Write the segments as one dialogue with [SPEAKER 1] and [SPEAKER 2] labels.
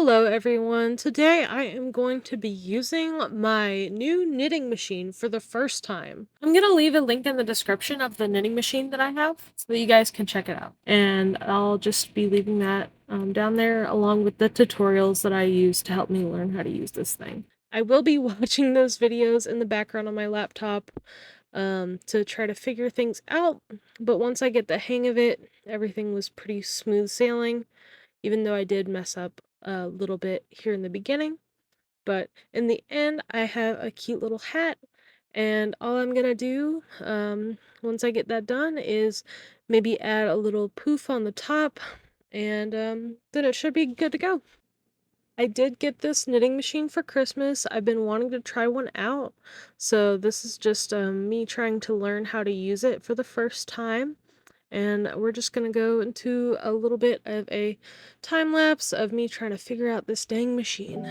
[SPEAKER 1] Hello everyone. Today I am going to be using my new knitting machine for the first time. I'm going to leave a link in the description of the knitting machine that I have so that you guys can check it out. And I'll just be leaving that down there along with the tutorials that I use to help me learn how to use this thing. I will be watching those videos in the background on my laptop to try to figure things out, but once I get the hang of it, everything was pretty smooth sailing even though I did mess up a little bit here in the beginning. But in the end, I have a cute little hat, and all I'm gonna do, once I get that done, is maybe add a little poof on the top, and then it should be good to go. I did get this knitting machine for Christmas. I've been wanting to try one out, so this is just me trying to learn how to use it for the first time. And we're just gonna go into a little bit of a time lapse of me trying to figure out this dang machine.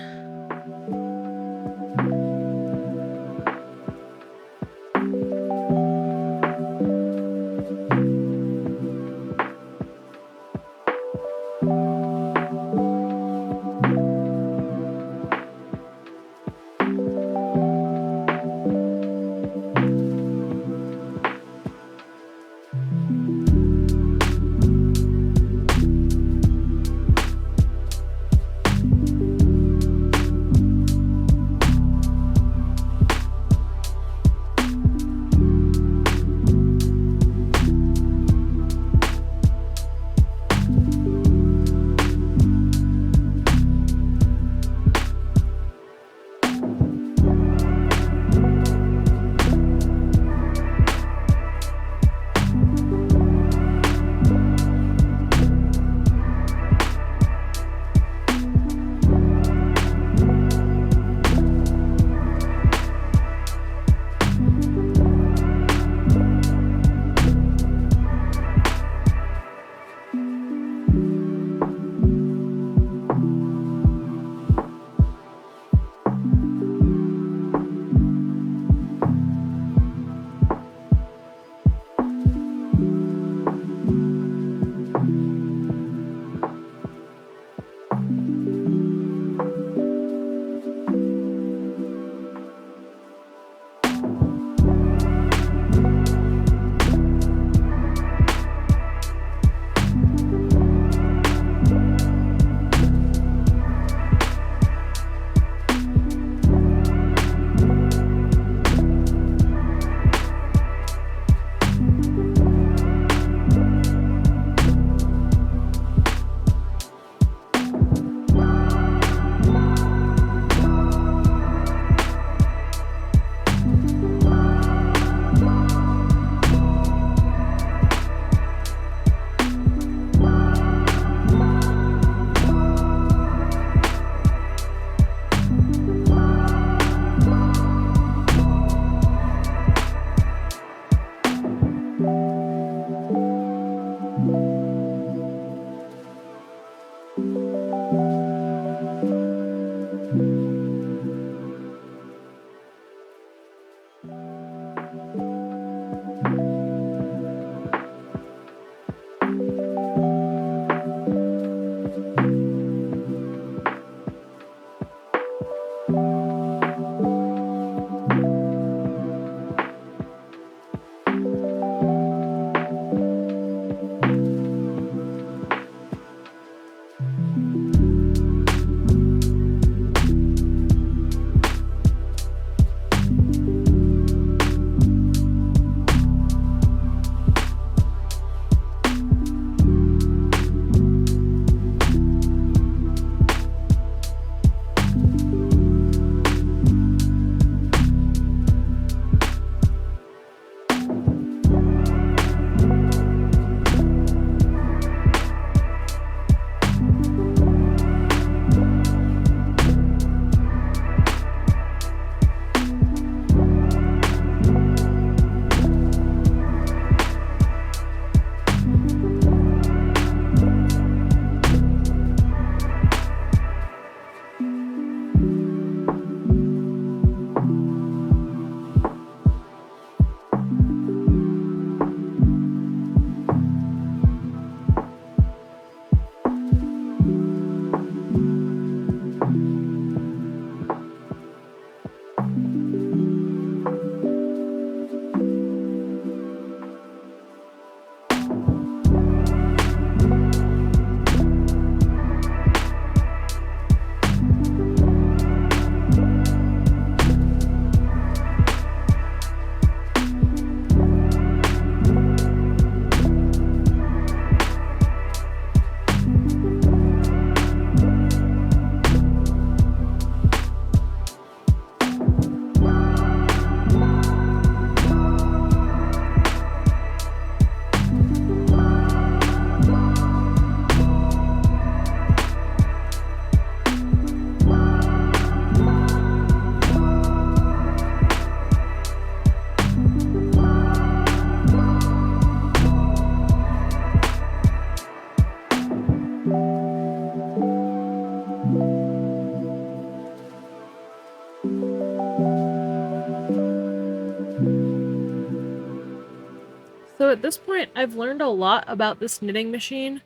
[SPEAKER 1] So at this point, I've learned a lot about this knitting machine.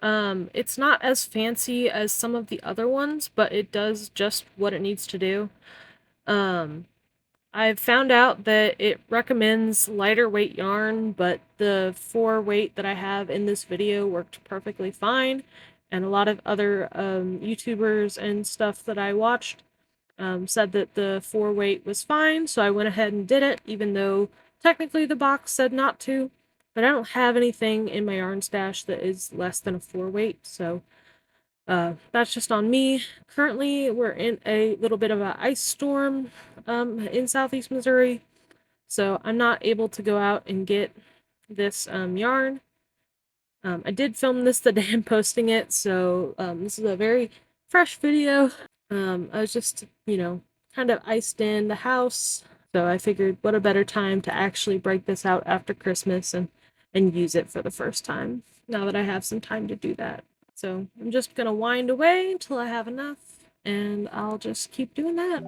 [SPEAKER 1] It's not as fancy as some of the other ones, but it does just what it needs to do. Um, I've found out that it recommends lighter weight yarn, but the 4 weight that I have in this video worked perfectly fine, and a lot of other YouTubers and stuff that I watched said that the 4 weight was fine, so I went ahead and did it, even though technically the box said not to. But I don't have anything in my yarn stash that is less than a 4 weight, so that's just on me. Currently, we're in a little bit of an ice storm in southeast Missouri, so I'm not able to go out and get this yarn. I did film this the day I'm posting it, so this is a very fresh video. I was just, kind of iced in the house, so I figured what a better time to actually break this out after Christmas and use it for the first time, now that I have some time to do that. So I'm just gonna wind away until I have enough, and I'll just keep doing that.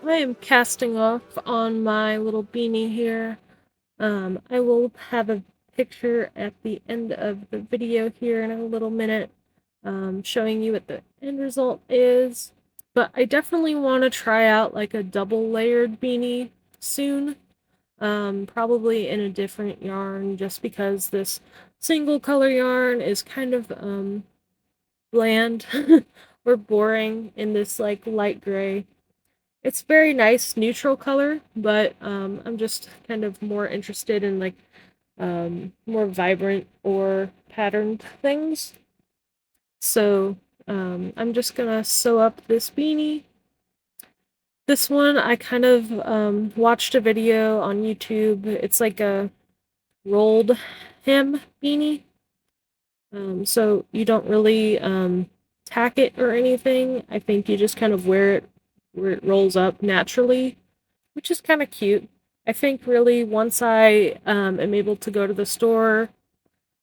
[SPEAKER 1] I am casting off on my little beanie here. I will have a picture at the end of the video here in a little minute, showing you what the end result is. But I definitely want to try out like a double layered beanie soon. Probably in a different yarn, just because this single color yarn is kind of bland or boring in this like light gray. It's very nice neutral color, but I'm just kind of more interested in like more vibrant or patterned things. So I'm just gonna sew up this beanie. This one I kind of watched a video on YouTube. It's like a rolled hem beanie. So you don't really tack it or anything. I think you just kind of wear it where it rolls up naturally, which is kind of cute. I think really once I am able to go to the store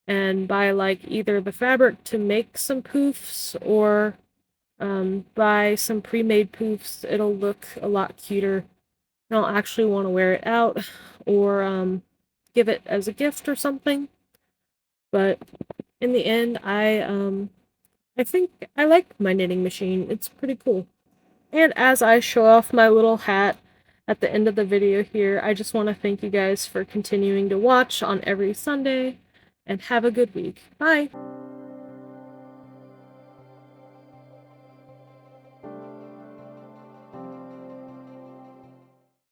[SPEAKER 1] and buy like either the fabric to make some poofs or buy some pre-made poofs, it'll look a lot cuter and I'll actually want to wear it out or give it as a gift or something. But in the end, I think I like my knitting machine. It's pretty cool. And as I show off my little hat at the end of the video here, I just want to thank you guys for continuing to watch on every Sunday, and have a good week. Bye!